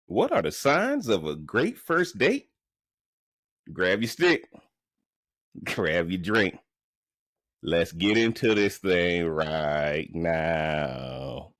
What are the signs of a great first date? Grab your stick, grab your drink. Let's get into this thing right now.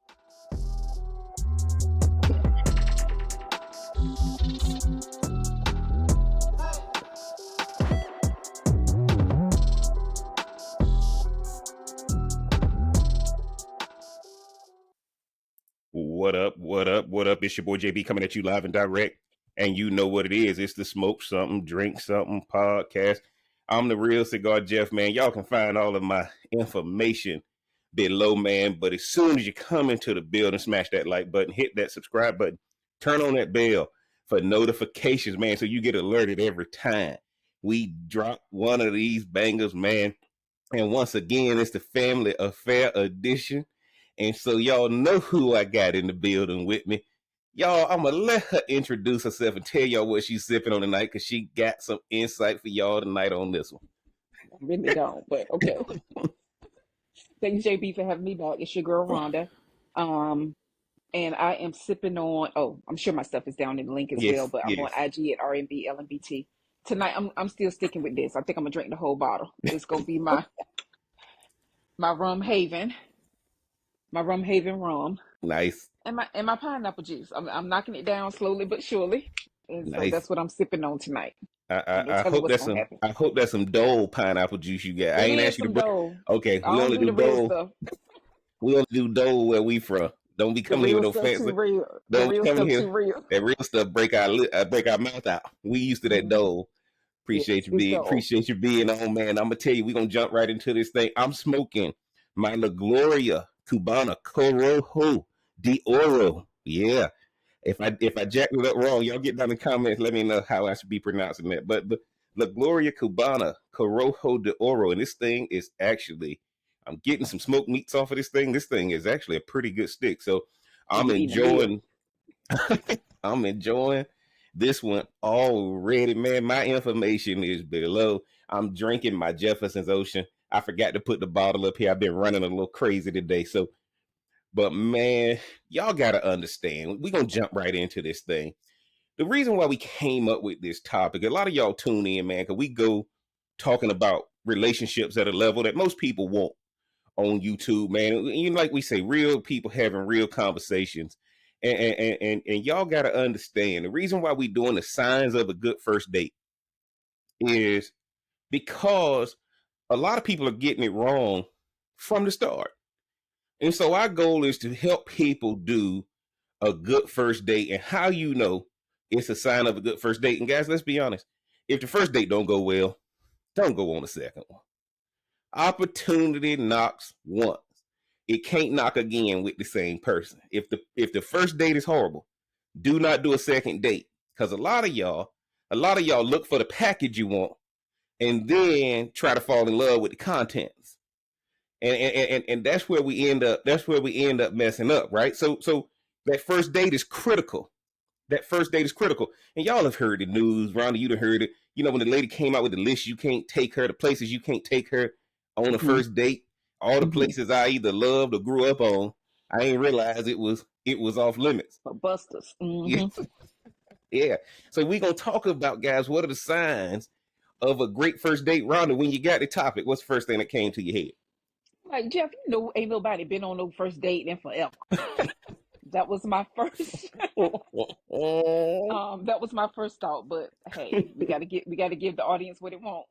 What up? What up? What up? It's your boy JB coming at you live and direct. And you know what it is. It's the Smoke Something, Drink Something podcast. I'm the real Cigar Jeff, man. Y'all can find all of my information below, man. But as soon as you come into the building, smash that like button, hit that subscribe button, turn on that bell for notifications, man, so you get alerted every time we drop one of these bangers, man. And once again, it's the Family Affair edition. And so y'all know who I got in the building with me. Y'all, I'm going to let her introduce herself and tell y'all what she's sipping on tonight because she got some insight for y'all tonight on this one. I really don't, but okay. Thanks, JB, for having me back. It's your girl, Rhonda. And I am sipping on, I'm sure my stuff is down in the link as well, but I'm on IG at RMB LMBT. Tonight, I'm still sticking with this. I think I'm going to drink the whole bottle. It's going to be my Rum Haven. My Rum Haven rum. Nice. And my pineapple juice. I'm knocking it down slowly but surely. And nice. So that's what I'm sipping on tonight. I hope that's some Dole pineapple juice you got. I ain't asked you to Dole. Okay, we only do Dole. We only do Dole where we from. Don't be coming here with no fancy. Don't be coming here. That real stuff break our mouth out. We used to that Dole. Appreciate you being on, man. I'm gonna tell you, we're gonna jump right into this thing. I'm smoking my La Gloria Cubana Corojo de Oro. Yeah. If I jacked it up wrong, y'all get down in the comments. Let me know how I should be pronouncing that. But La Gloria Cubana Corojo de Oro, and this thing is actually, I'm getting some smoked meats off of this thing. This thing is actually a pretty good stick. So I'm enjoying. I'm enjoying this one already, man. My information is below. I'm drinking my Jefferson's Ocean. I forgot to put the bottle up here. I've been running a little crazy today. So, but man, y'all got to understand. We're going to jump right into this thing. The reason why we came up with this topic, a lot of y'all tune in, man, because we go talking about relationships at a level that most people won't on YouTube, man. You know, like we say, real people having real conversations. And y'all got to understand the reason why we doing the signs of a good first date is because a lot of people are getting it wrong from the start. And so our goal is to help people do a good first date and how you know it's a sign of a good first date. And guys, let's be honest. If the first date don't go well, don't go on the second one. Opportunity knocks once. It can't knock again with the same person. If the first date is horrible, do not do a second date. Because a lot of y'all look for the package you want and then try to fall in love with the contents. And that's where we end up messing up, right? So that first date is critical. And y'all have heard the news. Rhonda, you'd have heard it. You know, when the lady came out with the list, you can't take her, the places you can't take her on the first date. All the places I either loved or grew up on, I ain't realized it was off limits. Busters. Yeah. So we're going to talk about, guys, what are the signs of a great first date? Rhonda, when you got the topic, what's the first thing that came to your head? Like, Jeff, you know, ain't nobody been on no first date in forever. That was my first. That was my first thought. But hey, we gotta give the audience what it wants.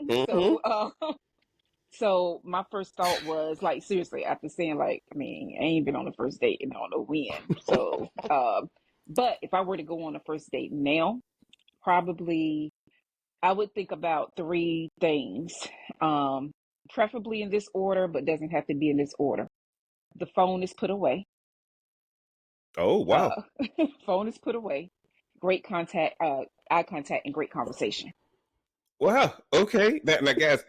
So my first thought was, like, seriously, after saying, like, I mean, I ain't been on a first date and I don't know when. So, but if I were to go on a first date now, probably I would think about three things, preferably in this order, but doesn't have to be in this order. The phone is put away. Oh, wow. Phone is put away. Great contact, eye contact, and great conversation. Wow. Okay. Now, guys,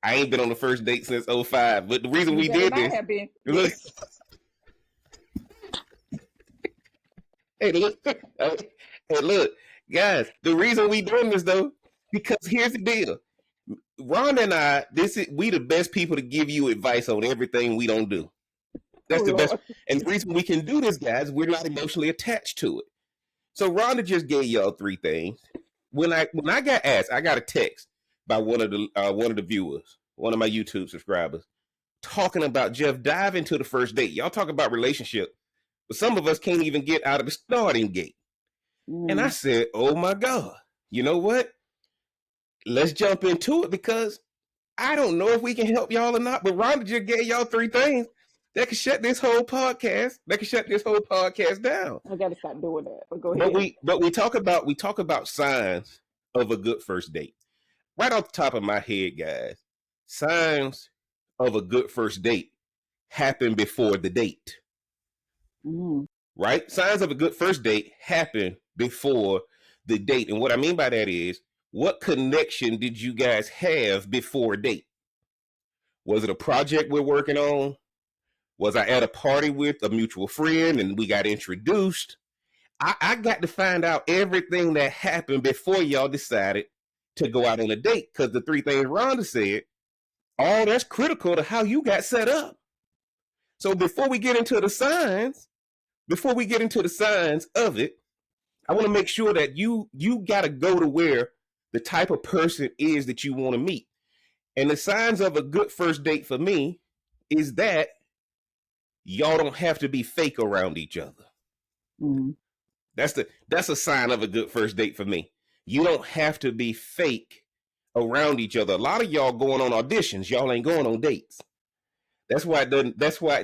I ain't been on the first date since 2005, but the reason we did this. Look, hey, look, guys, the reason we doing this though, because here's the deal. Ron and I, we the best people to give you advice on everything we don't do. That's the best. And the reason we can do this, guys, we're not emotionally attached to it. So Rhonda just gave y'all 3 things. When I got asked, I got a text by one of the viewers, one of my YouTube subscribers, talking about, Jeff, dive into the first date. Y'all talk about relationship, but some of us can't even get out of the starting gate. And I said, oh my God, you know what? Let's jump into it, because I don't know if we can help y'all or not, but Rhonda just gave y'all 3 things that can shut this whole podcast. That can shut this whole podcast down. I gotta stop doing that. But go ahead. But we talk about signs of a good first date. Right off the top of my head, guys, signs of a good first date happen before the date. Right? Signs of a good first date happen before the date. And what I mean by that is, what connection did you guys have before a date? Was it a project we're working on? Was I at a party with a mutual friend and we got introduced? I got to find out everything that happened before y'all decided to go out on a date, because the 3 things Rhonda said, all that's critical to how you got set up. So before we get into the signs of it, I want to make sure that you got to go to where the type of person is that you want to meet. And the signs of a good first date for me is that y'all don't have to be fake around each other. That's a sign of a good first date for me. You don't have to be fake around each other. A lot of y'all going on auditions. Y'all ain't going on dates. That's why it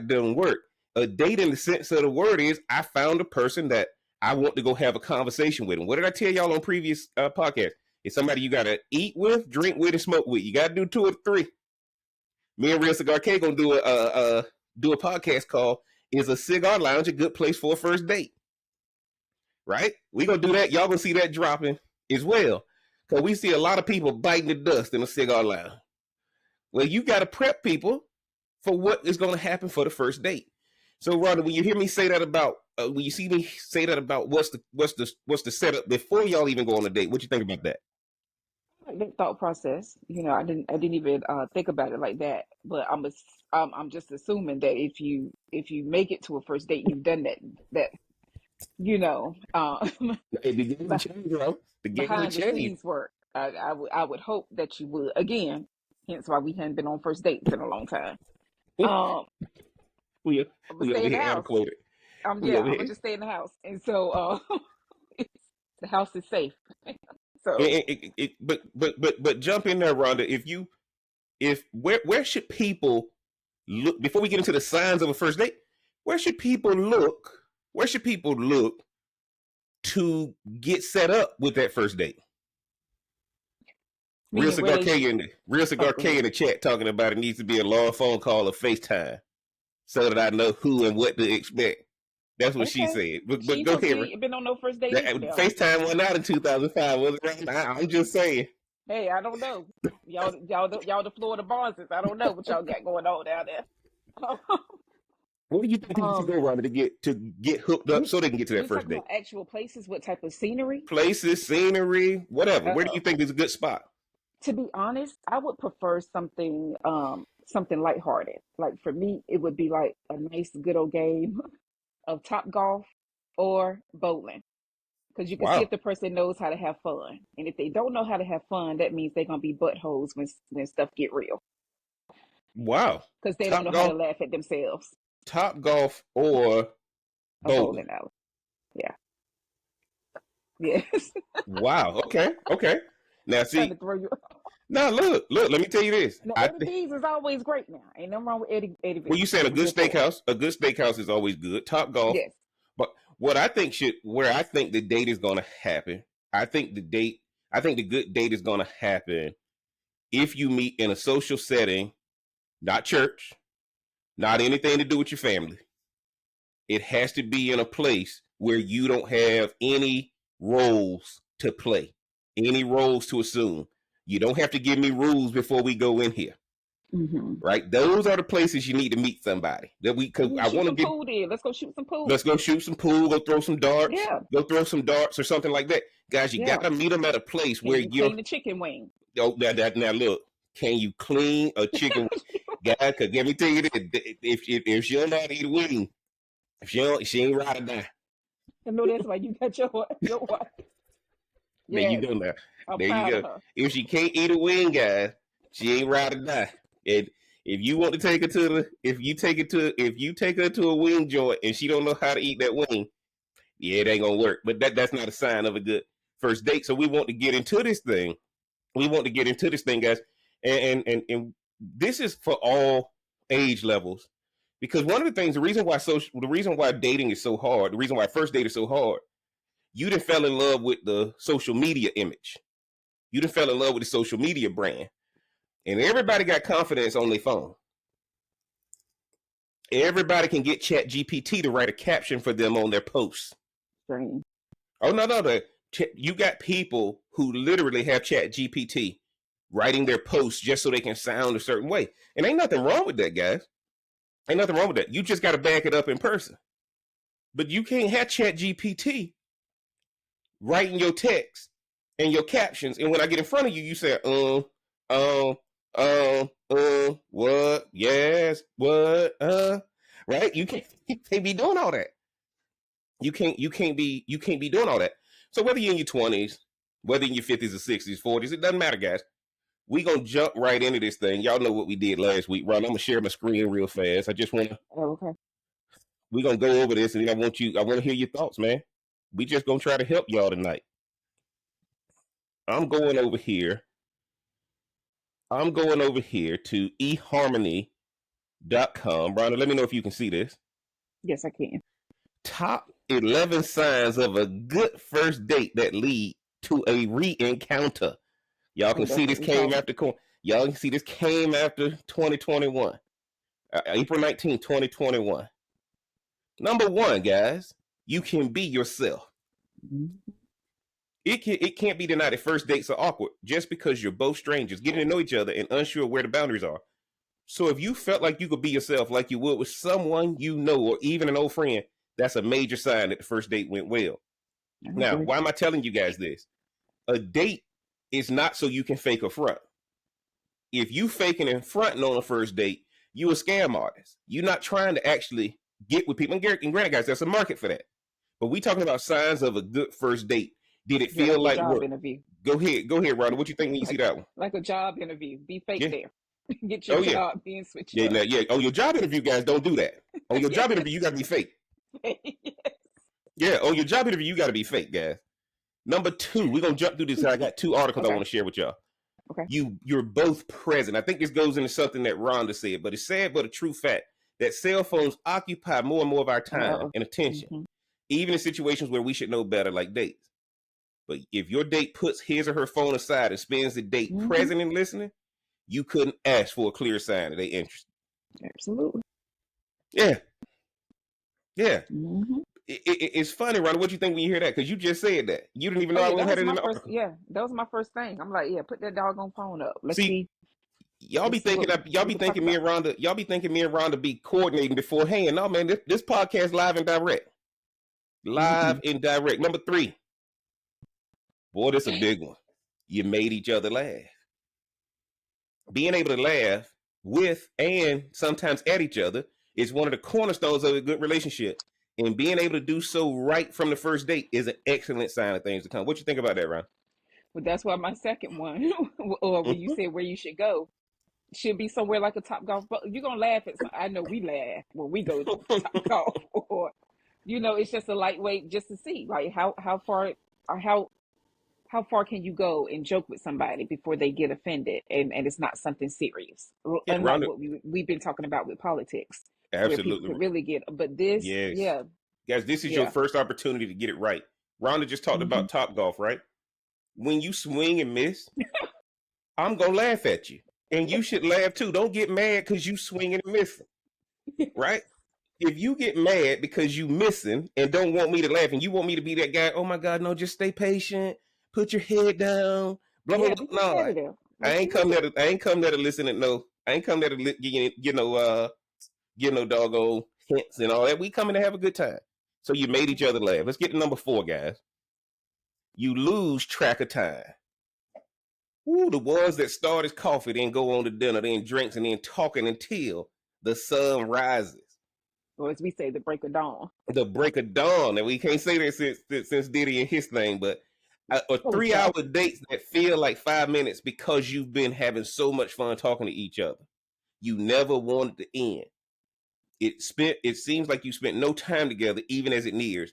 doesn't work. A date, in the sense of the word, is I found a person that I want to go have a conversation with. And what did I tell y'all on previous podcasts? It's somebody you got to eat with, drink with, and smoke with. You got to do 2 or 3. Me and Real Cigar K gonna do a podcast called "Is a Cigar Lounge a Good Place for a First Date?" Right? We gonna do that. Y'all gonna see that dropping as well, because we see a lot of people biting the dust in a cigar lounge. Well, you got to prep people for what is going to happen for the first date. So, Rhonda, when you hear me say that about, when you see me say that about what's the setup before y'all even go on a date, what you think about that? The thought process, I didn't even think about it like that. But I'm just assuming that if you make it to a first date, you've done that. Behind the scenes work. I would hope that you would. Again, hence why we hadn't been on first dates in a long time. We stay in the house. I'm gonna just stay in the house, and so the house is safe. So, but jump in there, Rhonda. Where should people look before we get into the signs of a first date? Where should people look? Where should people look to get set up with that first date? Real Cigar K in the chat talking about it needs to be a long phone call or FaceTime so that I know who and what to expect. That's what she said. But go ahead. Been on no first date. FaceTime went out in 2005. Was it right now? I'm just saying. Hey, I don't know. Y'all the Florida Bonzes. I don't know what y'all got going on down there. What do you think people should go around to get hooked up so they can get to that first date? Actual places, what type of scenery? Places, scenery, whatever. Where do you think is a good spot? To be honest, I would prefer something lighthearted. Like for me, it would be like a nice good old game of Topgolf or bowling. Because you can see if the person knows how to have fun. And if they don't know how to have fun, that means they're gonna be buttholes when stuff get real. Wow. Because they don't know how to laugh at themselves. Topgolf or bowling alley. Yeah. Yes. Wow. Okay. Now see. Now look. Let me tell you this. Now, Eddie V's is always great. Now ain't nothing wrong with Eddie V's. Well, you saying a good steakhouse? A good steakhouse is always good. Topgolf. Yes. But where I think the date is going to happen. I think the good date is going to happen if you meet in a social setting, not church. Not anything to do with your family. It has to be in a place where you don't have any roles to play, any roles to assume. You don't have to give me rules before we go in here. Mm-hmm. Right? Those are the places you need to meet somebody. I want to get pool there. Let's go shoot some pool. Let's go shoot some pool. Go throw some darts. Yeah. Go throw some darts or something like that, guys. You got to meet them at a place where you're clean the chicken wing. Oh, now look. Can you clean a chicken? Guy, cause let me tell you this: if she don't know how to eat a wing, she ain't ride or die. I know that's why you got your wife. There you go now. I'm there proud you of go. her. If she can't eat a wing, guys, she ain't ride or die. And if you want to take her to the, if you take her to a wing joint and she don't know how to eat that wing, yeah, it ain't gonna work. But that's not a sign of a good first date. So we want to get into this thing. Guys, and this is for all age levels, because one of the things, the reason why dating is so hard, the reason why first date is so hard, you done fell in love with the social media image. You done fell in love with the social media brand. And everybody got confidence on their phone. Everybody can get ChatGPT to write a caption for them on their posts. Strange. Oh, no. You got people who literally have ChatGPT writing their posts just so they can sound a certain way. And ain't nothing wrong with that, guys. Ain't nothing wrong with that. You just got to back it up in person. But you can't have ChatGPT writing your text and your captions. And when I get in front of you, you say, what? Yes, what? Right? You can't be doing all that. You can't be doing all that. So whether you're in your 20s, whether in your 50s or 60s, 40s, it doesn't matter, guys. We gonna jump right into this thing. Y'all know what we did last week, Ron. I'm gonna share my screen real fast. I just wanna. Oh, okay. We gonna go over this, and I want to hear your thoughts, man. We just gonna try to help y'all tonight. I'm going over here to eharmony.com. Rhonda, let me know if you can see this. Yes, I can. Top 11 signs of a good first date that lead to a re-encounter. Y'all can see this came after 2021. April 19, 2021. Number 1, guys, you can be yourself. Mm-hmm. It can't be denied that first dates are awkward just because you're both strangers getting to know each other and unsure where the boundaries are. So if you felt like you could be yourself like you would with someone you know or even an old friend, that's a major sign that the first date went well. Now, why am I telling you guys this? A date is not so you can fake a front. If you faking and fronting on a first date, you a scam artist. You're not trying to actually get with people. And granted, guys, there's a market for that. But we talking about signs of a good first date. Did it feel like job work? Interview. Go ahead, Rhonda. What you think when you see that one? Like a job interview. Be fake there. Get your job being switched up. Oh, your job interview, guys, don't do that. On your job interview, you got to be fake. Yes. Yeah, on your job interview, you got to be fake, guys. Number 2, we're going to jump through this. I got 2 articles I want to share with y'all. Okay. You're both present. I think this goes into something that Rhonda said, but it's sad but a true fact that cell phones occupy more and more of our time and attention, even in situations where we should know better, like dates. But if your date puts his or her phone aside and spends the date present and listening, you couldn't ask for a clear sign that they're interested. Absolutely. Yeah. It's funny, Rhonda. What you think when you hear that? Because you just said that. You didn't even know I had it in the article. Yeah, that was my first thing. I'm like, put that doggone phone up. Let's see. Y'all be thinking me and Rhonda be coordinating beforehand. No, man, this podcast live and direct. And direct. Number 3. Boy, this is a big one. You made each other laugh. Being able to laugh with and sometimes at each other is one of the cornerstones of a good relationship. And being able to do so right from the first date is an excellent sign of things to come. What you think about that, Ron? Well, that's why my second one, or when you said where you should go, should be somewhere like a Topgolf. You're going to laugh at I know we laugh when we go to Topgolf. Or, it's just a lightweight just to see, like, how far or how can you go and joke with somebody before they get offended and it's not something serious? Unlike what we've been talking about with politics. Absolutely. Where people could really get, but this, Guys, this is your first opportunity to get it right. Rhonda just talked about Topgolf, right? When you swing and miss, I'm going to laugh at you. And you should laugh too. Don't get mad because you swinging and missing, right? If you get mad because you missing and don't want me to laugh and you want me to be that guy, oh my God, no, just stay patient. Put your head down. Blah, blah, blah. No, I ain't come there to listen and no. I ain't come there to get no doggone hints and all that. We coming to have a good time. So you made each other laugh. Let's get to number 4, guys. You lose track of time. Ooh, the ones that start as coffee, then go on to dinner, then drinks, and then talking until the sun rises. Or as we say, the break of dawn. The break of dawn. And we can't say that since Diddy and his thing, but a 3-hour dates that feel like 5 minutes because you've been having so much fun talking to each other. You never wanted to end. It seems like you spent no time together, even as it nears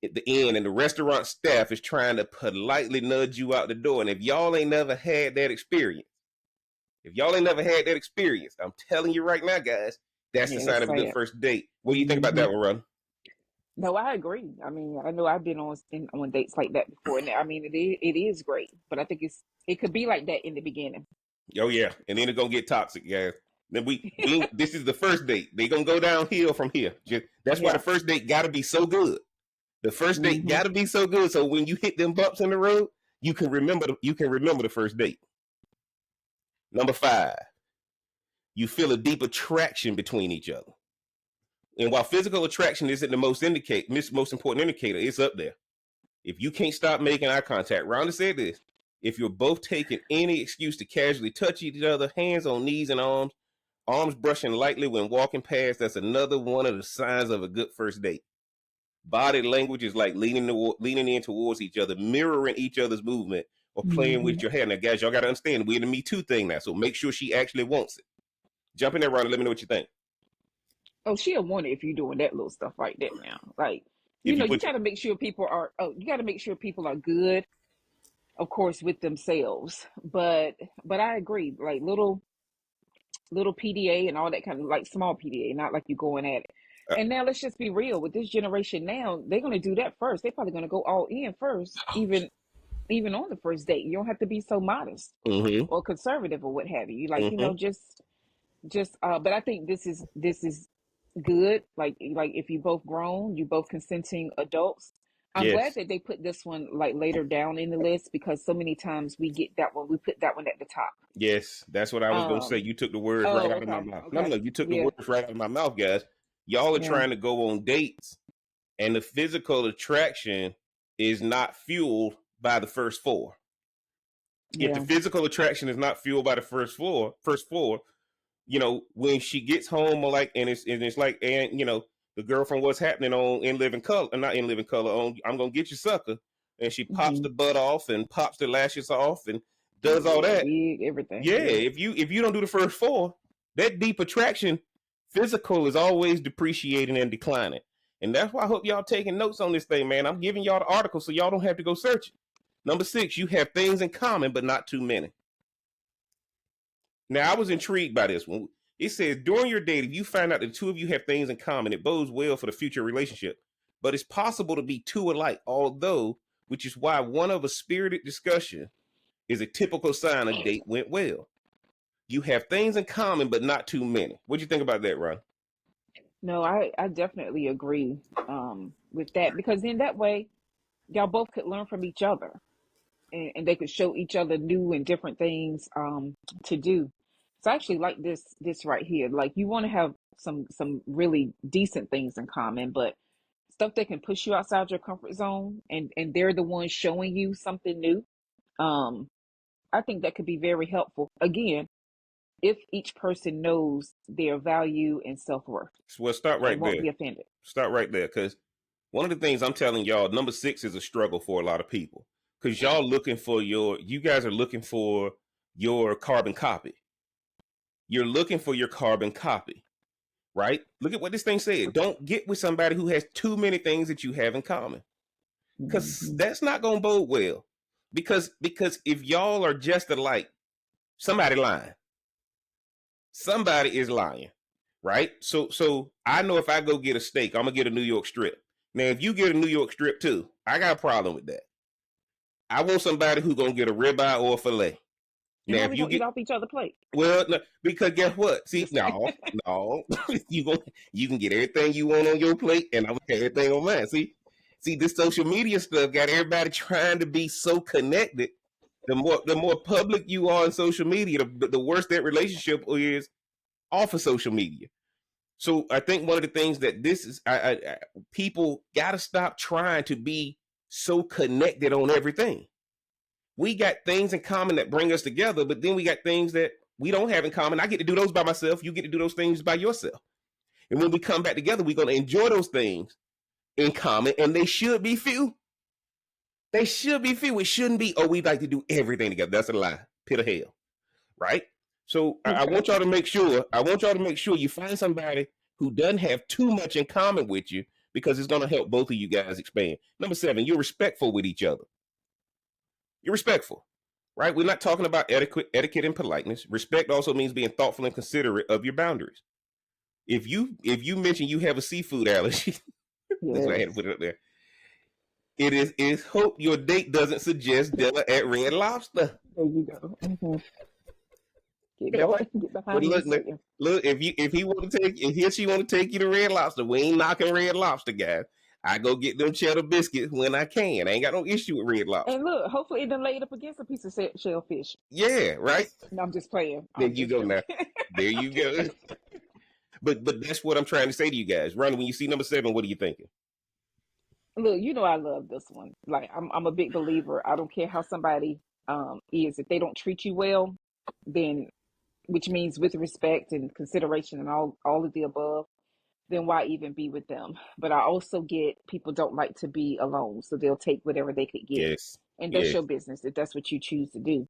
at the end, and the restaurant staff is trying to politely nudge you out the door. And if y'all ain't never had that experience, I'm telling you right now, guys, that's the sign of a good first date. What do you think about that one, Ron? No, I agree. I mean, I know I've been on dates like that before, and I mean, it is great, but I think it could be like that in the beginning. Oh yeah, and then it's gonna get toxic, guys. Then this is the first date. They gonna go downhill from here. That's why the first date got to be so good. The first date got to be so good, so when you hit them bumps in the road, you can remember the first date. Number 5, you feel a deep attraction between each other. And while physical attraction isn't the most important indicator, it's up there. If you can't stop making eye contact, Rhonda said this, if you're both taking any excuse to casually touch each other, hands on knees and arms brushing lightly when walking past, that's another one of the signs of a good first date. Body language is like leaning in towards each other, mirroring each other's movement, or playing with your hair. Now, guys, y'all got to understand, we're in the Me Too thing now, so make sure she actually wants it. Jump in there, Rhonda, let me know what you think. Oh, she'll want it if you're doing that little stuff like that now. Like, you got to make sure people are good, of course, with themselves. But I agree, like little PDA and all that kind of, like small PDA, not like you going at it. And now let's just be real with this generation. Now they're going to do that first. They're probably going to go all in first, even on the first date. You don't have to be so modest or conservative or what have you. Like, but I think this is good. Like if you both grown, you both consenting adults. I'm glad that they put this one like later down in the list, because so many times we get that one, we put that one at the top. Yes, that's what I was going to say. You took the words right out of my mouth. Okay. No, you took the words right out of my mouth, guys. Y'all are trying to go on dates, and the physical attraction is not fueled by the first 4. If the physical attraction is not fueled by the first four, when she gets home, it's like, and the girl from What's Happening on In Living Color, not In Living Color, on I'm Gonna Get You Sucker, and she pops the butt off and pops the lashes off and does all that. Everything. Yeah, if you don't do the first 4, that deep attraction, physical, is always depreciating and declining. And that's why I hope y'all taking notes on this thing, man. I'm giving y'all the article so y'all don't have to go search it. Number 6, you have things in common, but not too many. Now, I was intrigued by this one. It says, during your date, if you find out that the two of you have things in common, it bodes well for the future relationship. But it's possible to be too alike, which is why one of a spirited discussion is a typical sign a date went well. You have things in common, but not too many. What do you think about that, Ron? No, I definitely agree with that, because in that way, y'all both could learn from each other, and they could show each other new and different things to do. So I actually like this right here. Like, you want to have some really decent things in common, but stuff that can push you outside your comfort zone, and they're the ones showing you something new. I think that could be very helpful. Again, if each person knows their value and self-worth. Well, start right there. Won't be offended. Start right there, because one of the things I'm telling y'all, number 6 is a struggle for a lot of people, because you guys are looking for your carbon copy. You're looking for your carbon copy, right? Look at what this thing said. Don't get with somebody who has too many things that you have in common, because that's not going to bode well. Because if y'all are just alike, somebody lying. Somebody is lying, right? So I know if I go get a steak, I'm going to get a New York strip. Now, if you get a New York strip too, I got a problem with that. I want somebody who's going to get a ribeye or a filet. Now, if you get off each other's plate. Well, no, because guess what? See, no, you can get everything you want on your plate, and I'm gonna have everything on mine. See, this social media stuff got everybody trying to be so connected. The more public you are on social media, the worse that relationship is off of social media. So I think one of the things that this is, people got to stop trying to be so connected on everything. We got things in common that bring us together, but then we got things that we don't have in common. I get to do those by myself. You get to do those things by yourself. And when we come back together, we're going to enjoy those things in common, and they should be few. They should be few. It shouldn't be, oh, we like to do everything together. That's a lie. Pit of hell. Right? So I want y'all to make sure, you find somebody who doesn't have too much in common with you, because it's going to help both of you guys expand. Number 7, you're respectful with each other. You're respectful, right? We're not talking about etiquette and politeness. Respect also means being thoughtful and considerate of your boundaries. If you mention you have a seafood allergy, that's why I had to put it up there. It is hope your date doesn't suggest dinner at Red Lobster. There you go. Mm-hmm. Get behind look, if he or she want to take you to Red Lobster, we ain't knocking Red Lobster, guys. I go get them cheddar biscuits when I can. I ain't got no issue with Red Lobster. And look, hopefully it done laid up against a piece of shellfish. Yeah, right. No, I'm just playing. There you go now. There you go. But that's what I'm trying to say to you guys. Ronnie, when you see number 7, what are you thinking? Look, I love this one. Like, I'm a big believer. I don't care how somebody is. If they don't treat you well, then, which means with respect and consideration and all of the above, then why even be with them? But I also get people don't like to be alone, so they'll take whatever they could get. Yes. And that's your business if that's what you choose to do.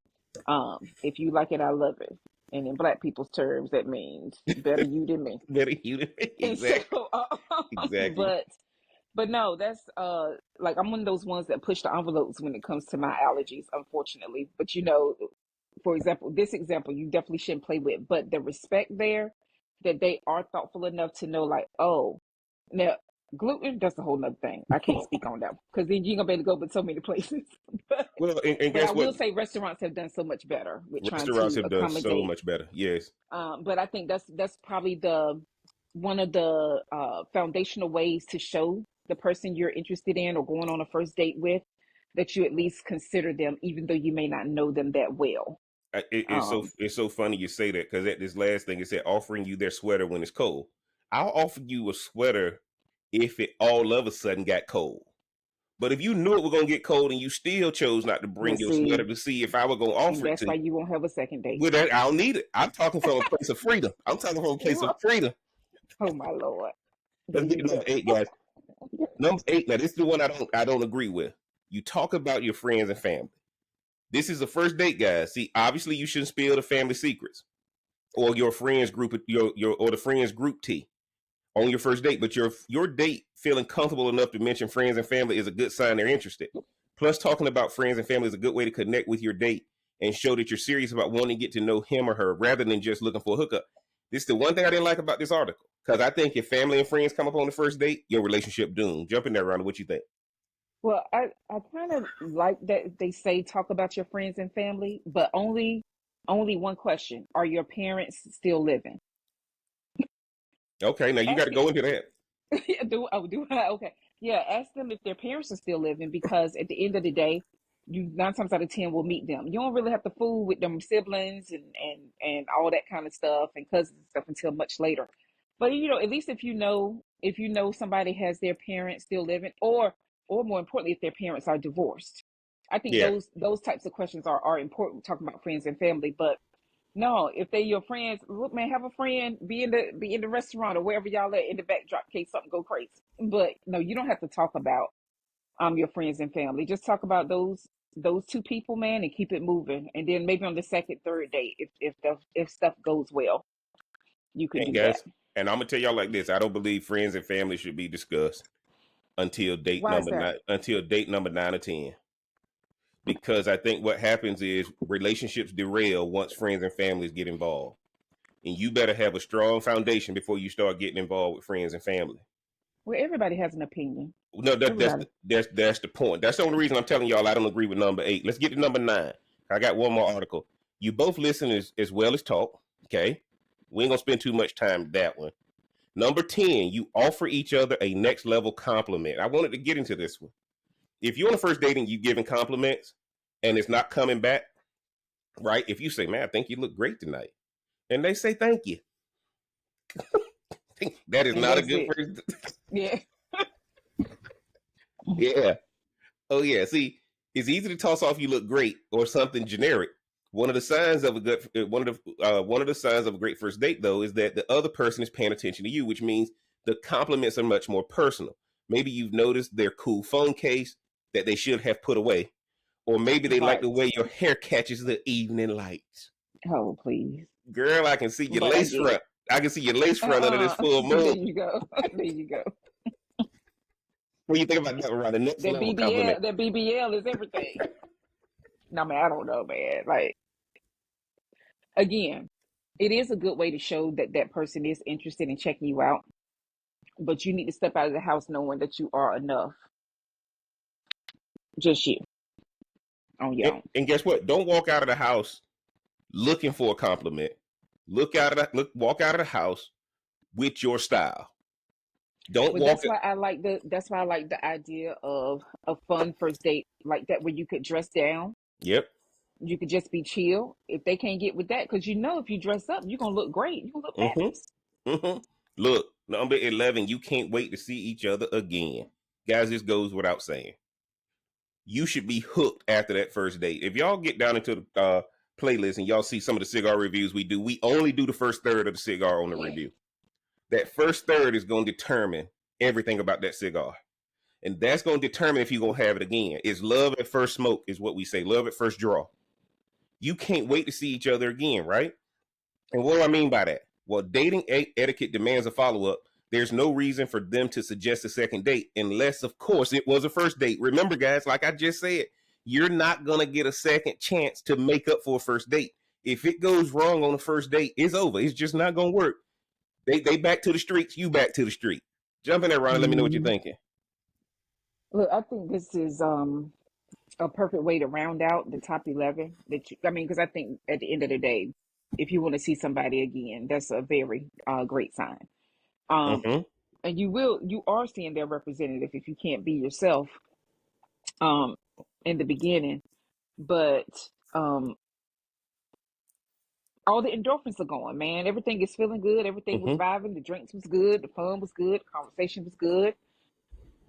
If you like it, I love it. And in Black people's terms, that means better you than me. Better you than me. Exactly. So, exactly. But no, that's like, I'm one of those ones that push the envelopes when it comes to my allergies, unfortunately. But for example, this example you definitely shouldn't play with. But the respect there, that they are thoughtful enough to know, like, oh, now gluten, that's a whole nother thing. I can't speak on that, because then you're gonna be able to go but so many places. But I will say restaurants have done so much better with trying to accommodate. Restaurants have done so much better. Yes. But I think that's probably one of the foundational ways to show the person you're interested in or going on a first date with that you at least consider them, even though you may not know them that well. It's so funny you say that, because at this last thing it said offering you their sweater when it's cold. I'll offer you a sweater if it all of a sudden got cold. But if you knew it was going to get cold and you still chose not to bring your sweater to see if I were going to offer it to you. That's why you won't have a second date. Well, I don't need it. I'm talking from a place of freedom. Oh, my Lord. Let's get to number 8, guys. Number 8, now this is the one I don't agree with. You talk about your friends and family. This is a first date, guys. See, obviously you shouldn't spill the family secrets or your friends group, or the friends group tea on your first date. But your date feeling comfortable enough to mention friends and family is a good sign they're interested. Plus, talking about friends and family is a good way to connect with your date and show that you're serious about wanting to get to know him or her rather than just looking for a hookup. This is the one thing I didn't like about this article, because I think if family and friends come up on the first date, your relationship doomed. Jump in there, Rhonda. What you think? Well, I kind of like that they say talk about your friends and family, but only one question: are your parents still living? Okay, now you got to go into that. Do I? Okay, yeah. Ask them if their parents are still living, because at the end of the day, you 9 times out of 10 will meet them. You don't really have to fool with them siblings and all that kind of stuff and cousins and stuff until much later. But at least if you know somebody has their parents still living, or more importantly, if their parents are divorced. I think those types of questions are important, talking about friends and family. But no, if they're your friends, look, man, have a friend, be in the restaurant or wherever y'all at in the backdrop in case something go crazy. But no, you don't have to talk about your friends and family. Just talk about those 2 people, man, and keep it moving. And then maybe on the second, third date, if stuff goes well, you can do that. And I'm gonna tell y'all like this: I don't believe friends and family should be discussed until date number 9 or 10. Because I think what happens is relationships derail once friends and families get involved. And you better have a strong foundation before you start getting involved with friends and family. Well, everybody has an opinion. No, that's the point. That's the only reason I'm telling y'all I don't agree with number 8. Let's get to number 9. I got one more article. You both listen as well as talk. Okay. We ain't gonna spend too much time with that one. Number 10, you offer each other a next level compliment. I wanted to get into this one. If you're on a first date and you giving compliments and it's not coming back, right? If you say, man, I think you look great tonight, and they say thank you, that is not a good first. Yeah. Yeah. Oh yeah. See, it's easy to toss off you look great or something generic, one of the signs of a good one of the signs of a great first date, though, is that the other person is paying attention to you, which means the compliments are much more personal. Maybe you've noticed their cool phone case that they should have put away, or maybe they like the way your hair catches the evening lights. Oh, please, girl, I can see your lace front. I can see your lace front under this full moon. There you go. There you go. What do you think about that, Ron? The next level compliment. That BBL is everything. No, man, I don't know, man. Like, again, it is a good way to show that that person is interested in checking you out, but you need to step out of the house knowing that you are enough. Just you. On your own. And guess what? Don't walk out of the house looking for a compliment. Walk out of the house with your style. Don't walk. That's why I like the idea of a fun first date like that, where you could dress down. Yep. You could just be chill. If they can't get with that, because if you dress up, you're gonna look great. You gonna look fabulous. Look, number 11. You can't wait to see each other again, guys. This goes without saying. You should be hooked after that first date. If y'all get down into the playlist and y'all see some of the cigar reviews we do, we only do the first third of the cigar on the review. That first third is going to determine everything about that cigar. And that's going to determine if you're going to have it again. It's love at first smoke is what we say. Love at first draw. You can't wait to see each other again, right? And what do I mean by that? Well, dating etiquette demands a follow-up. There's no reason for them to suggest a second date unless, of course, it was a first date. Remember, guys, like I just said, you're not going to get a second chance to make up for a first date. If it goes wrong on the first date, it's over. It's just not going to work. They back to the streets, you back to the street. Jump in there, Ron. Let me know what you're thinking. Look, I think this is a perfect way to round out the top 11. Because I think at the end of the day, if you want to see somebody again, that's a very great sign. And you are seeing their representative if you can't be yourself in the beginning, but all the endorphins are going, man. Everything is feeling good. Everything was vibing. The drinks was good. The fun was good. The conversation was good.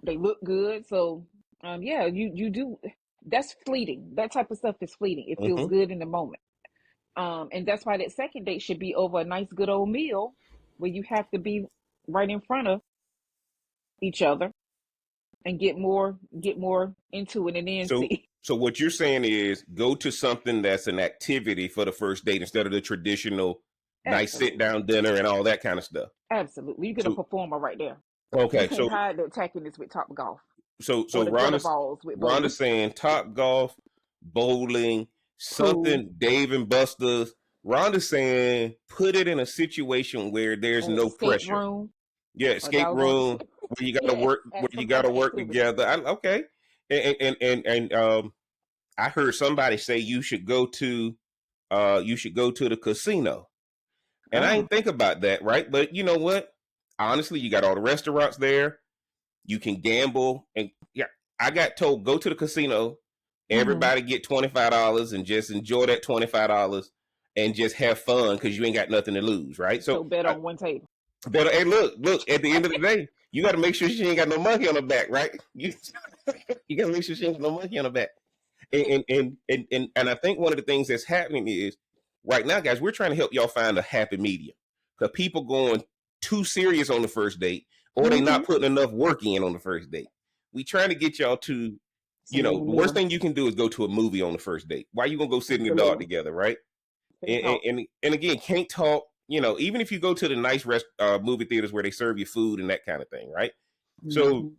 They look good. So, you do. That's fleeting. That type of stuff is fleeting. It feels good in the moment. And that's why that second date should be over a nice, good old meal where you have to be right in front of each other and get more into it and then see. So what you're saying is go to something that's an activity for the first date instead of the traditional nice sit down dinner and all that kind of stuff. Absolutely. You get a performer right there. Okay. You can't hide the attackiness with Top Golf. So Rhonda's saying Top Golf, bowling, something, Dave and Buster's. Rhonda's saying put it in a situation where there's no pressure. Room. Yeah, escape room where you gotta work together. Okay. And I heard somebody say you should go to the casino. And I didn't think about that, right? But you know what? Honestly, you got all the restaurants there. You can gamble. And yeah, I got told go to the casino. Everybody get $25 and just enjoy that $25 and just have fun because you ain't got nothing to lose, right? So bet on one table. Hey, look, at the end of the day, you got to make sure she ain't got no monkey on her back, right? You got to make sure she ain't got no monkey on her back. And I think one of the things that's happening is right now, guys, we're trying to help y'all find a happy medium. Because people going too serious on the first date or they not putting enough work in on the first date. We trying to get y'all to, the worst thing you can do is go to a movie on the first date. Why you going to go sit in the dark together, right? And again, can't talk. Even if you go to the nice movie theaters where they serve you food and that kind of thing, right? So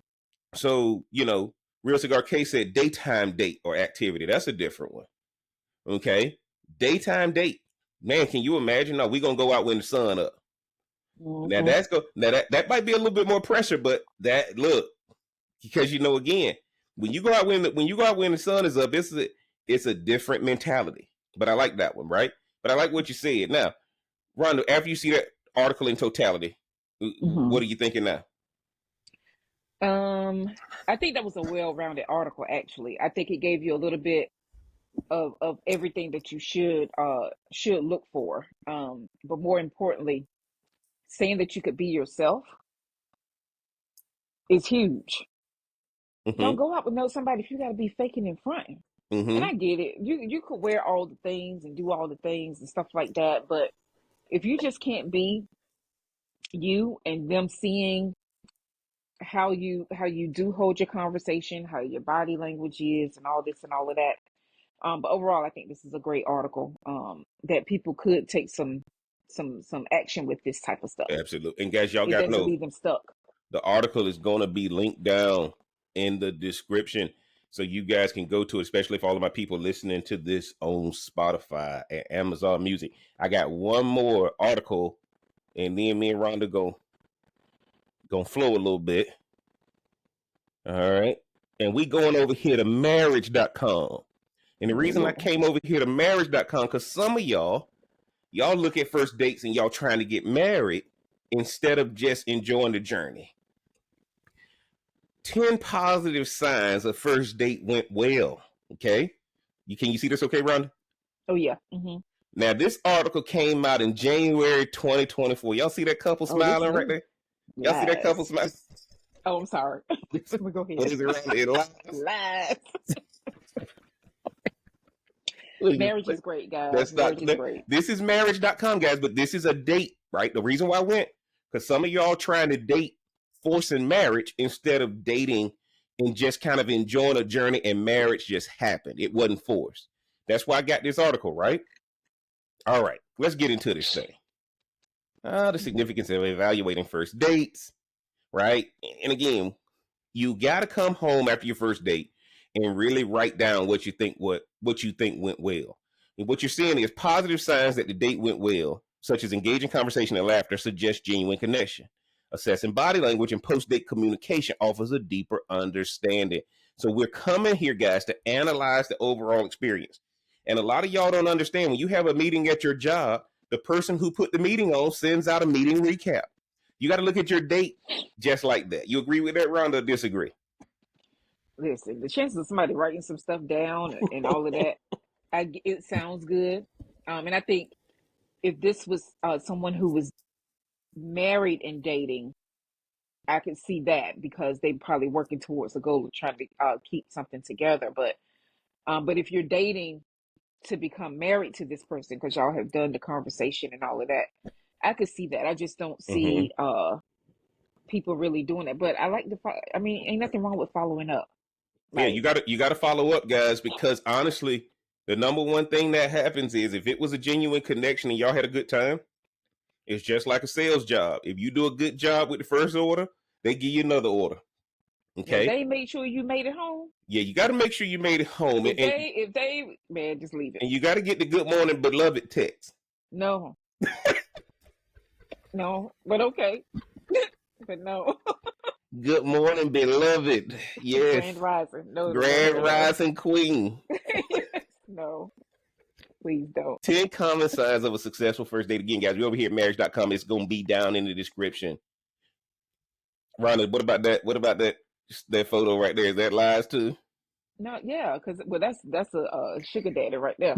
Real Cigar K said daytime date or activity. That's a different one. Okay, daytime date. Man, can you imagine? No, we're gonna go out when the sun up. Now that might be a little bit more pressure, but because again, when you go out when the sun is up, it's a different mentality. But I like that one, right? But I like what you said. Now, Rhonda, after you see that article in totality, what are you thinking now? I think that was a well-rounded article, actually. I think it gave you a little bit of everything that you should look for. But more importantly, saying that you could be yourself is huge. Don't go out with somebody if you got to be faking in front. And I get it. You could wear all the things and do all the things and stuff like that, but if you just can't be you and them seeing how you do hold your conversation, how your body language is, and all this and all of that. But overall, I think this is a great article that people could take some action with this type of stuff. Absolutely. And guys, y'all got to know, leave them stuck. The article is going to be linked down in the description, so you guys can go to it, especially for all of my people listening to this on Spotify and Amazon Music. I got one more article, and then me and Rhonda gonna flow a little bit. All right. And we going over here to marriage.com. And the reason I came over here to marriage.com, because some of y'all look at first dates and y'all trying to get married instead of just enjoying the journey. 10 positive signs a first date went well. Okay. Can you see this okay, Rhonda? Oh, yeah. Mm-hmm. Now, this article came out in January 2024. Y'all see that couple smiling right there? Y'all see that couple smiling? Oh, I'm sorry. Go ahead. What is it, Rhonda? Lies. Marriage is great, guys. Marriage is great. This is marriage.com, guys, but this is a date, right? The reason why I went, because some of y'all trying to date forcing marriage instead of dating and just kind of enjoying a journey, and marriage just happened. It wasn't forced. That's why I got this article, right? All right, let's get into this thing. The significance of evaluating first dates, right? And again, you got to come home after your first date and really write down what you think went well. And what you're seeing is positive signs that the date went well, such as engaging conversation and laughter, suggest genuine connection. Assessing body language and post-date communication offers a deeper understanding. So we're coming here, guys, to analyze the overall experience. And a lot of y'all don't understand, when you have a meeting at your job, the person who put the meeting on sends out a meeting recap. You got to look at your date just like that. You agree with that, Rhonda, or disagree? Listen, the chances of somebody writing some stuff down and all of that, it sounds good. And I think if this was someone who was married and dating, I could see that, because they probably working towards a goal of trying to keep something together. But if you're dating to become married to this person because y'all have done the conversation and all of that, I could see that. I just don't see people really doing that. But I like ain't nothing wrong with following up. Yeah, you gotta follow up, guys, because honestly, the number one thing that happens is, if it was a genuine connection and y'all had a good time, it's just like a sales job. If you do a good job with the first order, they give you another order. Okay. If they made sure you made it home. Yeah, you got to make sure you made it home. If they man, just leave it. And you got to get the good morning beloved text. No. No, but okay. But no. Good morning, beloved. Yes. Grand rising. No. Grand rising queen. No. Please don't. 10 common signs of a successful first date. Again, guys, we're over here at marriage.com. It's going to be down in the description. Rhonda, what about that? What about that photo right there? Is that lies too? No, yeah, because that's a sugar daddy right there.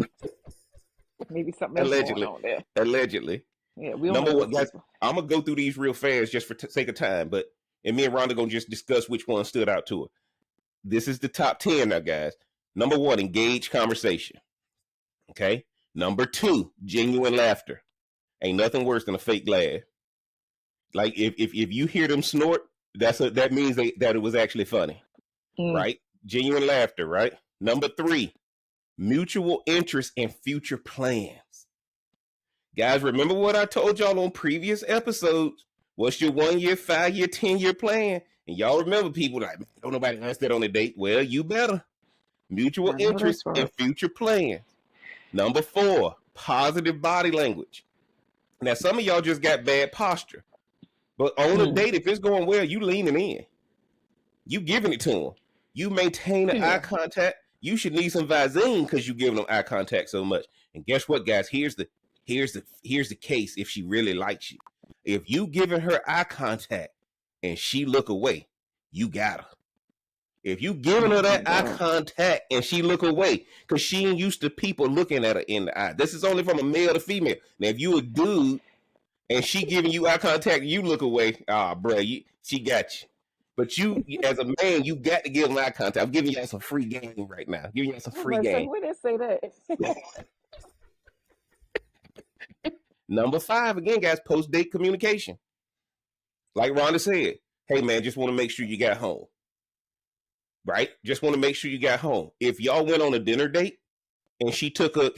Maybe something else allegedly going on there. Allegedly. Yeah, we Number one, guys, I'm gonna go through these real fast just for sake of time, and me and Rhonda gonna just discuss which one stood out to her. This is the top 10 now, guys. Number 1, engaged conversation. Okay. Number 2, genuine laughter. Ain't nothing worse than a fake laugh. Like if you hear them snort, that means that it was actually funny, right? Genuine laughter, right? Number 3, mutual interest in future plans. Guys, remember what I told y'all on previous episodes? What's your 1 year, 5 year, 10-year plan? And y'all remember people like, don't nobody ask that on a date. Well, you better. Mutual interest in future plans. Number 4, positive body language. Now, some of y'all just got bad posture. But on a date, if it's going well, you leaning in. You giving it to them. You maintain eye contact. You should need some Visine because you giving them eye contact so much. And guess what, guys? Here's the case if she really likes you. If you giving her eye contact and she look away, you got her. If you giving her that eye contact and she look away, because she ain't used to people looking at her in the eye. This is only from a male to female. Now, if you a dude and she giving you eye contact and you look away, bro, she got you. But you, as a man, you got to give them eye contact. I'm giving y'all some free game right now. I'm giving y'all some free game. Where they say that? Number 5, again, guys, post-date communication. Like Rhonda said, hey, man, just want to make sure you got home. Right? Just want to make sure you got home. If y'all went on a dinner date and she took a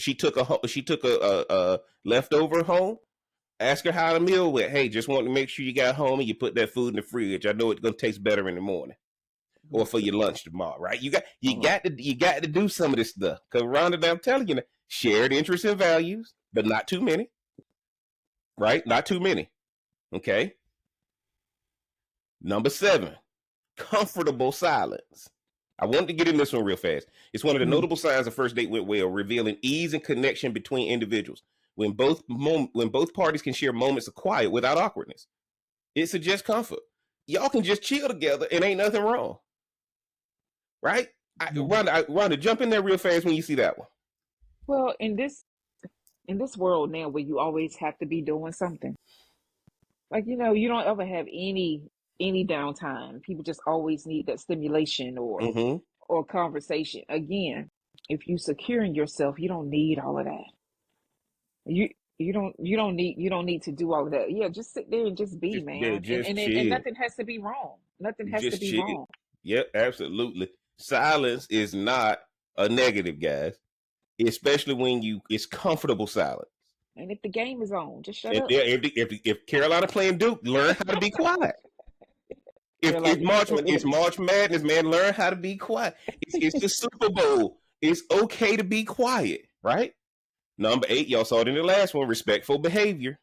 leftover home, ask her how the meal went. Hey, just want to make sure you got home and you put that food in the fridge. I know it's going to taste better in the morning or for your lunch tomorrow, right? You got to do some of this stuff. Because Rhonda, I'm telling you, shared interests and values, but not too many. Right? Not too many. Okay. Number 7, comfortable silence. I wanted to get in this one real fast. It's one of the notable signs a first date went well, revealing ease and connection between individuals. When both parties can share moments of quiet without awkwardness, it suggests comfort. Y'all can just chill together and ain't nothing wrong. Right? Rhonda, jump in there real fast when you see that one. Well, in this world now where you always have to be doing something, like, you don't ever have any downtime. People just always need that stimulation or conversation. Again, if you securing yourself, you don't need all of that. You don't need to do all of that. Yeah, just sit there and just be, man. And nothing has to be wrong. Nothing has to be wrong. Yep, absolutely. Silence is not a negative, guys. Especially when it's comfortable silence. And if the game is on, just shut up. If Carolina playing Duke, learn how to be quiet. If March Madness, man, learn how to be quiet. It's the Super Bowl. It's okay to be quiet, right? Number 8, y'all saw it in the last one, respectful behavior.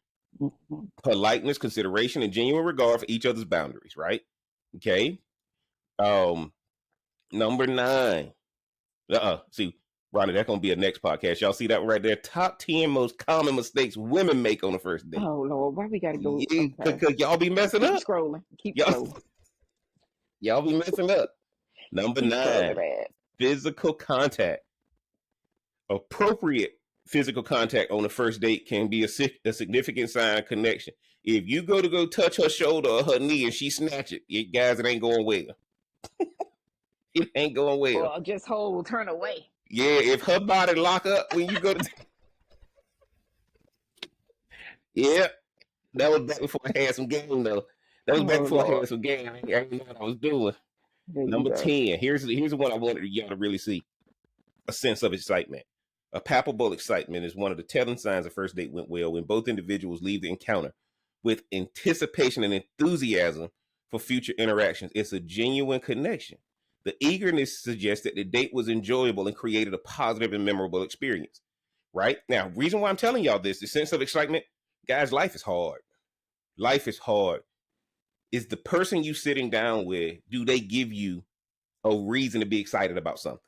Politeness, consideration, and genuine regard for each other's boundaries, right? Okay. Number 9. See, Ronnie, that's going to be a next podcast. Y'all see that one right there? Top 10 most common mistakes women make on the first date. Oh, Lord. Why we got to go? Yeah, because y'all be messing up. Keep scrolling. Y'all be messing up. Number 9, physical contact. Appropriate physical contact on the first date can be a significant sign of connection. If you go touch her shoulder or her knee and she snatch it, guys, it ain't going well. It ain't going well. Well, just turn away. Yeah, if her body lock up when you go to... Yeah, that was back before I had some game, though. That was back before I had some game. I didn't know what I was doing. Number 10. Here's the one I wanted y'all to really see. A sense of excitement. A palpable excitement is one of the telling signs a first date went well when both individuals leave the encounter with anticipation and enthusiasm for future interactions. It's a genuine connection. The eagerness suggests that the date was enjoyable and created a positive and memorable experience. Right? Now, reason why I'm telling y'all this, the sense of excitement, guys, life is hard. Life is hard. Is the person you sitting down with, do they give you a reason to be excited about something?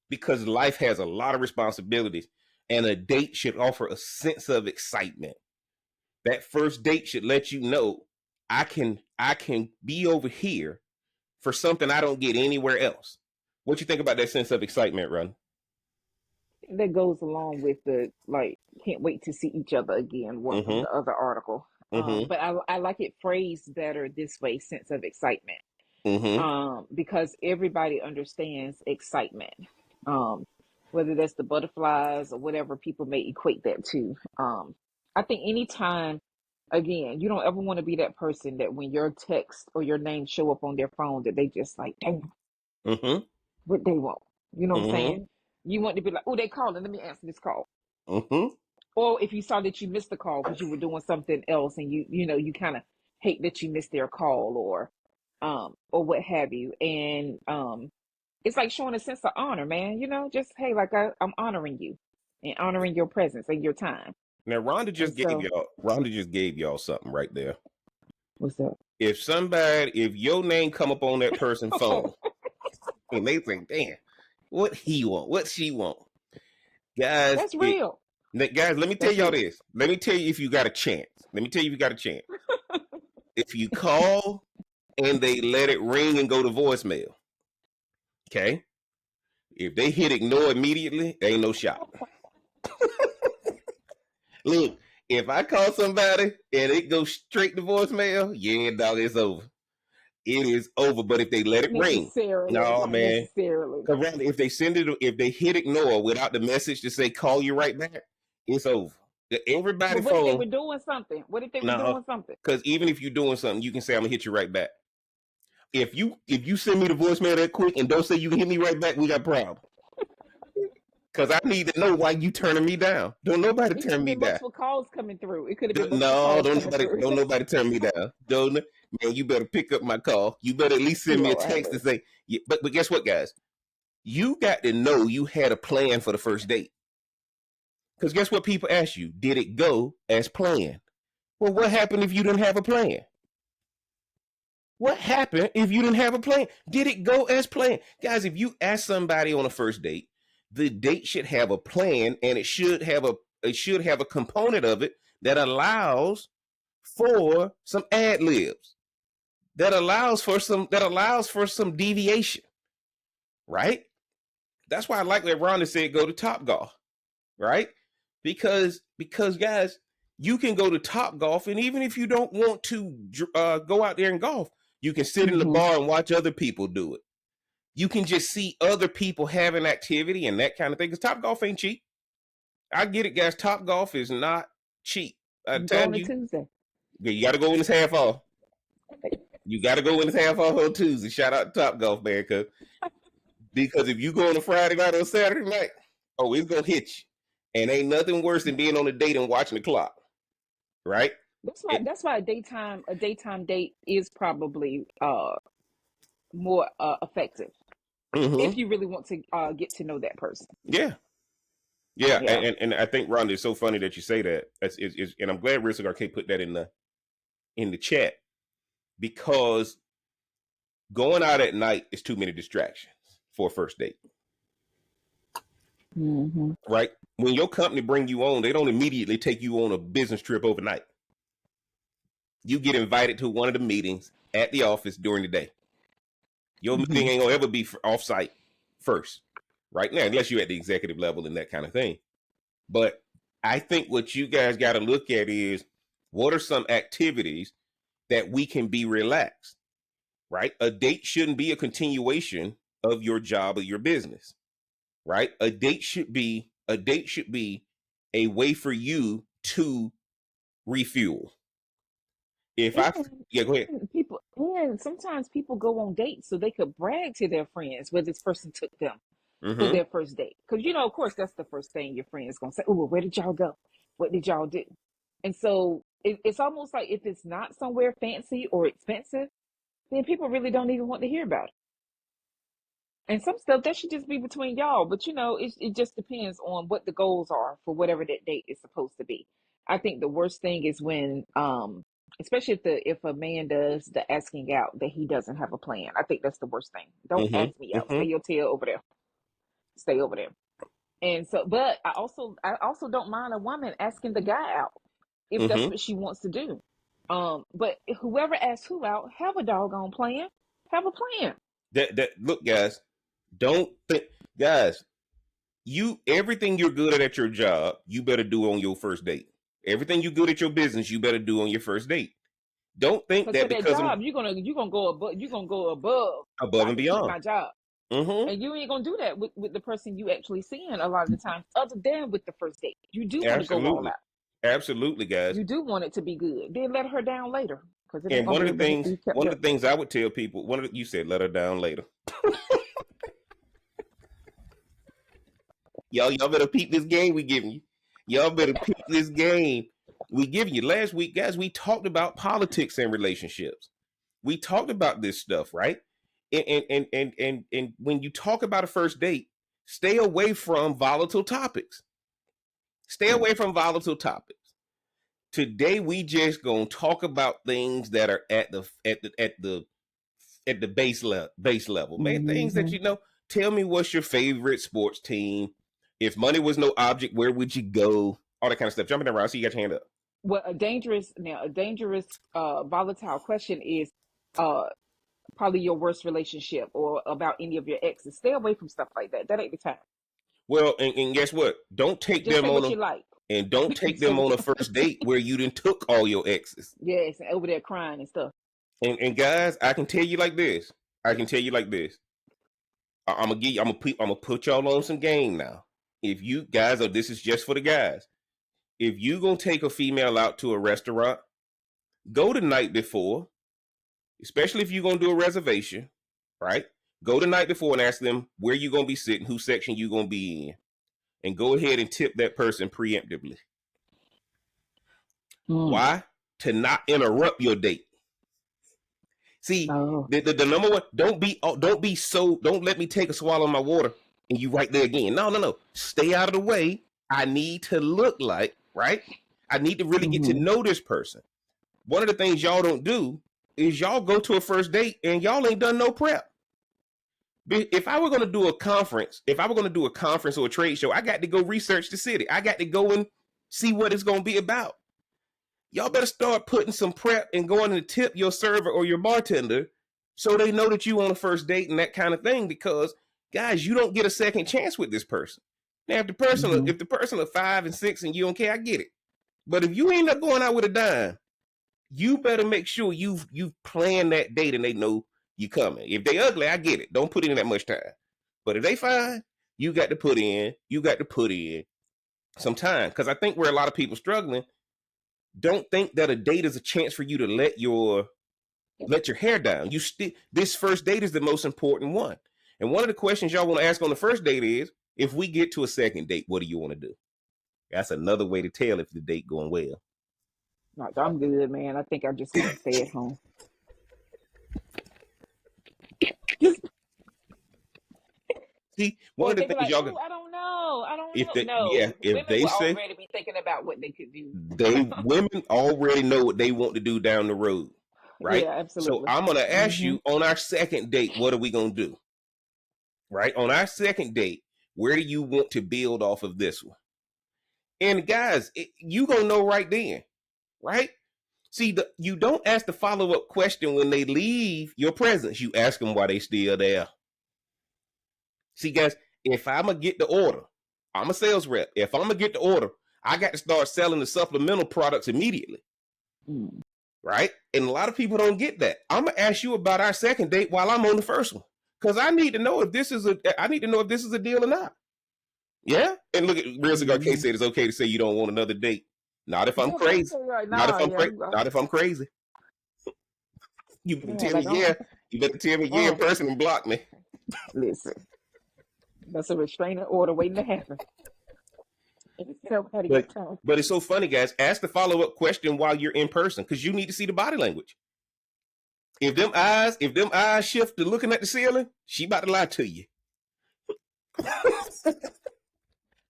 Because life has a lot of responsibilities and a date should offer a sense of excitement. That first date should let you know I can be over here for something I don't get anywhere else. What you think about that sense of excitement, Ron? That goes along with the, can't wait to see each other again, one from the other article. But I like it phrased better this way, sense of excitement. Because everybody understands excitement. Whether that's the butterflies or whatever people may equate that to. I think anytime, again, you don't ever want to be that person that when your text or your name show up on their phone that they just like, damn, what they want. You know what I'm saying? You want to be like, oh, they calling, let me answer this call. Or if you saw that you missed the call because you were doing something else and you kind of hate that you missed their call or what have you. And it's like showing a sense of honor, man. Just, hey, like I'm honoring you and honoring your presence and your time. Now, Rhonda just gave y'all something right there. What's that? If your name come up on that person's phone and they think, damn, what he want, what she want. Guys, that's real. Guys, let me tell y'all this. Let me tell you if you got a chance. If you call and they let it ring and go to voicemail, okay? If they hit ignore immediately, there ain't no shot. Look, if I call somebody and it goes straight to voicemail, yeah, dog, it's over. it is over. But if they let it ring, no, man. Because if they if they hit ignore without the message to say call you right back, it's over. Everybody what if they were doing something? What if they were doing something? Because even if you're doing something, you can say, I'm gonna hit you right back. If you send me the voicemail that quick and don't say you can hit me right back, we got a problem. Because I need to know why you turning me down. Don't nobody turn me down. Multiple calls coming through. It could have been don't nobody turn me down. Don't, man, you better pick up my call. You better at least send me a text and say. Yeah, but guess what, guys? You got to know you had a plan for the first date. Because guess what? People ask you, did it go as planned? Well, what happened if you didn't have a plan? What happened if you didn't have a plan? Did it go as planned? Guys, if you ask somebody on a first date, the date should have a plan, and it should have a component of it that allows for some ad libs, that allows for some deviation, right? That's why I like what Rhonda said, go to Topgolf, right? Because guys, you can go to Topgolf, and even if you don't want to go out there and golf, you can sit in the bar and watch other people do it. You can just see other people having activity and that kind of thing. Because Topgolf ain't cheap. I get it, guys. Topgolf is not cheap. I tell you, Tuesday. You got to go when it's half off. You got to go when it's half off on Tuesday. Shout out to Topgolf, man. Because if you go on a Friday night or Saturday night, oh, it's going to hit you. And ain't nothing worse than being on a date and watching the clock, right? That's why a daytime date is probably more effective if you really want to get to know that person. Yeah. And I think, Rhonda, it's so funny that you say that. And I'm glad Real Cigar K put that in the chat, because going out at night is too many distractions for a first date. Right? When your company bring you on, they don't immediately take you on a business trip overnight. You get invited to one of the meetings at the office during the day. Your meeting ain't gonna ever be off-site first, right? Now, unless you're at the executive level and that kind of thing. But I think what you guys got to look at is, what are some activities that we can be relaxed, right? A date shouldn't be a continuation of your job or your business. Right? A date should be a way for you to refuel. Go ahead. Sometimes people go on dates so they could brag to their friends where this person took them for their first date. Because, of course, that's the first thing your friend is going to say. Oh, well, where did y'all go? What did y'all do? And so it's almost like if it's not somewhere fancy or expensive, then people really don't even want to hear about it. And some stuff that should just be between y'all, but it just depends on what the goals are for whatever that date is supposed to be. I think the worst thing is when, especially if a man does the asking out that he doesn't have a plan. I think that's the worst thing. Don't ask me out. Stay your tail over there. Stay over there. And so, but I also don't mind a woman asking the guy out if that's what she wants to do. But whoever asks who out, have a doggone plan. Have a plan. Look, guys. Don't think, guys, everything you're good at your job, you better do on your first date. Everything you're good at your business, you better do on your first date. Don't think that because job, you're gonna go above and beyond my job, and you ain't gonna do that with the person you actually seeing a lot of the times, other than with the first date. You do want to go all out. Absolutely, guys. You do want it to be good. Then let her down later. And one of the things I would tell people, you said let her down later. Y'all better peep this game we giving you. Y'all better peep this game we giving you. Last week, guys, we talked about politics and relationships. We talked about this stuff, right? And when you talk about a first date, stay away from volatile topics. Stay away from volatile topics. Today, we just gonna talk about things that are at the base level, man. Things that Tell me, what's your favorite sports team? If money was no object, where would you go? All that kind of stuff. Jumping around. So you got your hand up. Well, a dangerous, volatile question is probably your worst relationship or about any of your exes. Stay away from stuff like that. That ain't the time. Well, and guess what? Don't take them on and don't take them on a first date where you done took all your exes. Yes, and over there crying and stuff. And guys, I can tell you like this. I'm gonna put y'all on some game now. If you guys, or this is just for the guys, if you gonna take a female out to a restaurant, go the night before, especially if you're gonna do a reservation, right? Go the night before and ask them where you gonna be sitting, whose section you gonna be in, and go ahead and tip that person preemptively. Why? To not interrupt your date. See, the number one, don't let me take a swallow of my water and you right there again. No. Stay out of the way. I need to look like, right? I need to really get to know this person. One of the things y'all don't do is y'all go to a first date and y'all ain't done no prep. If I were going to do a conference, or a trade show, I got to go research the city. I got to go and see what it's going to be about. Y'all better start putting some prep and going to tip your server or your bartender so they know that you on a first date and that kind of thing, because guys, you don't get a second chance with this person. Now, if the person is 5 and 6 and you don't care, I get it. But if you end up going out with a dime, you better make sure you've planned that date and they know you coming. If they ugly, I get it. Don't put in that much time. But if they fine, you got to put in some time. Because I think where a lot of people struggling, don't think that a date is a chance for you to let your hair down. This first date is the most important one. And one of the questions y'all want to ask on the first date is, if we get to a second date, what do you want to do? That's another way to tell if the date going well. No, I'm good, man. I think I'm just gonna stay at home. See, one of the things y'all. I don't know. If they say, already be thinking about what they could do. Women already know what they want to do down the road, right? Yeah, absolutely. So I'm gonna ask you on our second date, what are we gonna do? Right on our second date, where do you want to build off of this one? And guys, you gonna know right then, right? See, you don't ask the follow-up question when they leave your presence. You ask them why they still there. See, guys, if I'm going to get the order, I'm a sales rep. If I'm going to get the order, I got to start selling the supplemental products immediately. Right? And a lot of people don't get that. I'm going to ask you about our second date while I'm on the first one, because I need to know if this is a deal or not. Yeah? And look at Real Cigar K said it's okay to say you don't want another date. Not if I'm crazy. Not if I'm crazy. You better tell me yeah. You better tell me yeah in person and block me. Listen. That's a restraining order waiting to happen. But it's so funny, guys. Ask the follow-up question while you're in person, because you need to see the body language. If them eyes shift to looking at the ceiling, she about to lie to you.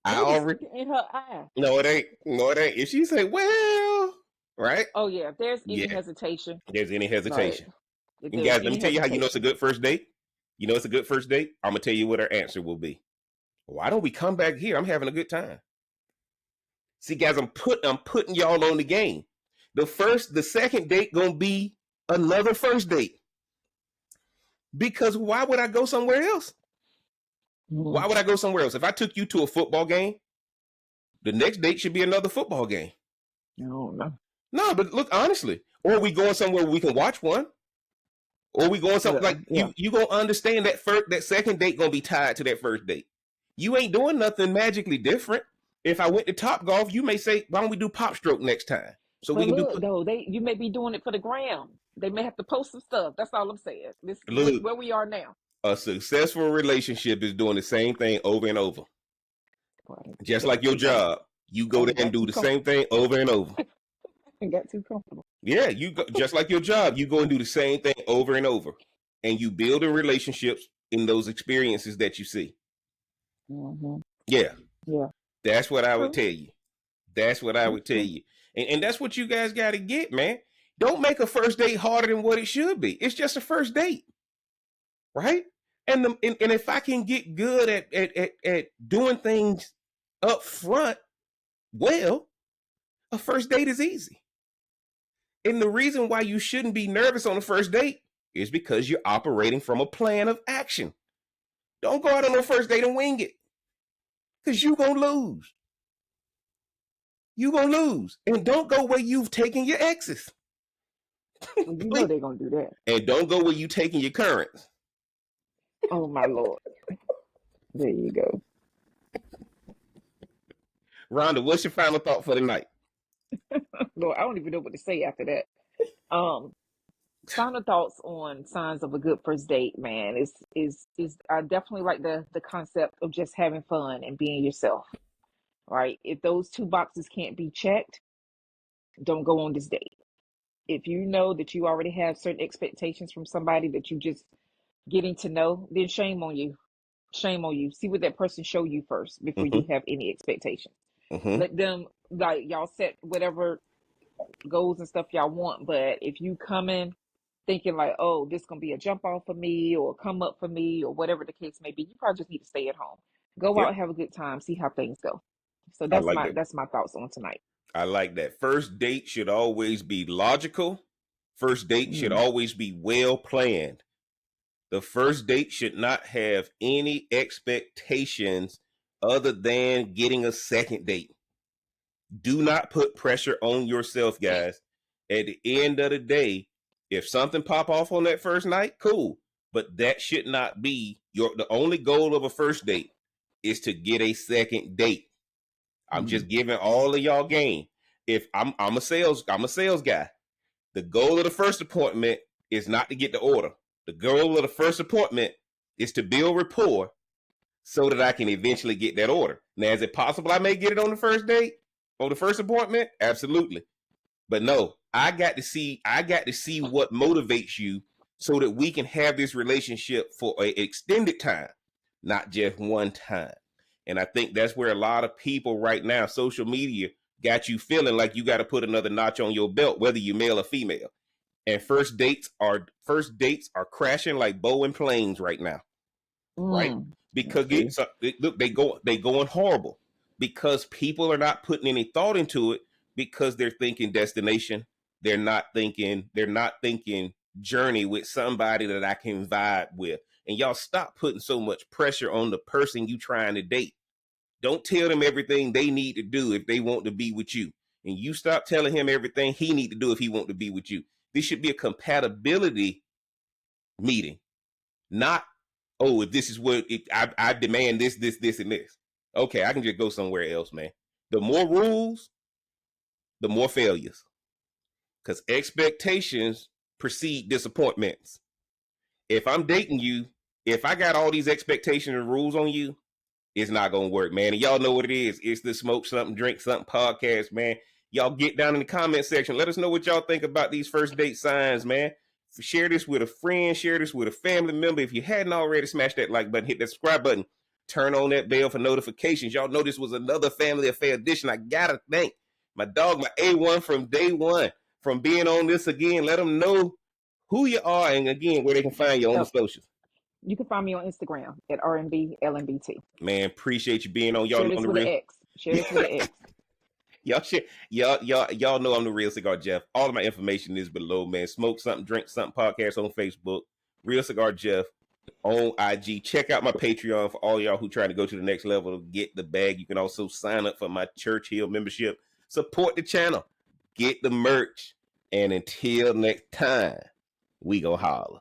I already in her eye. No, it ain't. If she say, well, right? Oh yeah. If there's any hesitation. And guys, let me tell you how you know it's a good first date. You know it's a good first date? I'm going to tell you what our answer will be. Why don't we come back here? I'm having a good time. See, guys, I'm putting y'all on the game. The second date going to be another first date. Because why would I go somewhere else? Why would I go somewhere else? If I took you to a football game, the next date should be another football game. No. No, but look, honestly, or we going somewhere we can watch one. Or we going something you gonna understand that second date gonna be tied to that first date. You ain't doing nothing magically different. If I went to Topgolf, you may say, why don't we do Pop Stroke next time? So we can you may be doing it for the gram. They may have to post some stuff. That's all I'm saying. This is where we are now. A successful relationship is doing the same thing over and over. Just like your job. You go there and do the same thing over and over. I got too comfortable. Yeah, you go, just like your job, you go and do the same thing over and over, and you build relationships in those experiences that you see. Yeah. That's what I would tell you. And that's what you guys got to get, man. Don't make a first date harder than what it should be. It's just a first date, right? And if I can get good at doing things up front, well, a first date is easy. And the reason why you shouldn't be nervous on the first date is because you're operating from a plan of action. Don't go out on the first date and wing it, because you're going to lose. You're going to lose. And don't go where you've taken your exes. Well, you know they're gonna do that. And don't go where you taking your currents. Oh my Lord. There you go. Rhonda, what's your final thought for the night? Lord, I don't even know what to say after that. Final thoughts on signs of a good first date, man, is I definitely like the concept of just having fun and being yourself. Right? If those two boxes can't be checked, don't go on this date. If you know that you already have certain expectations from somebody that you just getting to know, then shame on you. Shame on you. See what that person show you first before you have any expectations. Let them, like, y'all set whatever goals and stuff y'all want, but if you come in thinking like, oh, this gonna be a jump off for me or come up for me or whatever the case may be, you probably just need to stay at home. Go out, have a good time, see how things go. So that's that's my thoughts on tonight. I like that. First date should always be logical. First date should always be well planned. The first date should not have any expectations other than getting a second date. Do not put pressure on yourself, guys. At the end of the day, if something pop off on that first night, cool. But that should not be the only goal of a first date is to get a second date. I'm just giving all of y'all game. If I'm a sales guy. The goal of the first appointment is not to get the order. The goal of the first appointment is to build rapport so that I can eventually get that order. Now, is it possible I may get it on the first date? On the first appointment? Absolutely. But no, I got to see what motivates you so that we can have this relationship for an extended time, not just one time. And I think that's where a lot of people right now, social media got you feeling like you got to put another notch on your belt, whether you're male or female. And first dates are crashing like Boeing planes right now, right? Because look, they going horrible because people are not putting any thought into it because they're thinking destination. They're not thinking journey with somebody that I can vibe with. And y'all stop putting so much pressure on the person you trying to date. Don't tell them everything they need to do if they want to be with you. And you stop telling him everything he need to do if he want to be with you. This should be a compatibility meeting. Not, oh, if this is what I demand this, and this. Okay, I can just go somewhere else, man. The more rules, the more failures. Because expectations precede disappointments. If I'm dating you, if I got all these expectations and rules on you, it's not going to work, man. And y'all know what it is. It's the Smoke Something, Drink Something podcast, man. Y'all get down in the comment section. Let us know what y'all think about these first date signs, man. Share this with a friend. Share this with a family member. If you hadn't already, smash that like button. Hit that subscribe button. Turn on that bell for notifications. Y'all know this was another Family Affair edition. I got to thank my dog, my A1 from day one, from being on this again. Let them know who you are and, again, where they can find you on the socials. You can find me on Instagram at RNBLNBT. Man, appreciate you being on. Y'all Share this with an X. Share this with an X. Y'all know I'm the Real Cigar Jeff. All of my information is below, man. Smoke Something, Drink Something podcast on Facebook. Real Cigar Jeff on IG. Check out my Patreon for all y'all who trying to go to the next level to get the bag. You can also sign up for my Church Hill membership. Support the channel. Get the merch. And until next time, we go holler.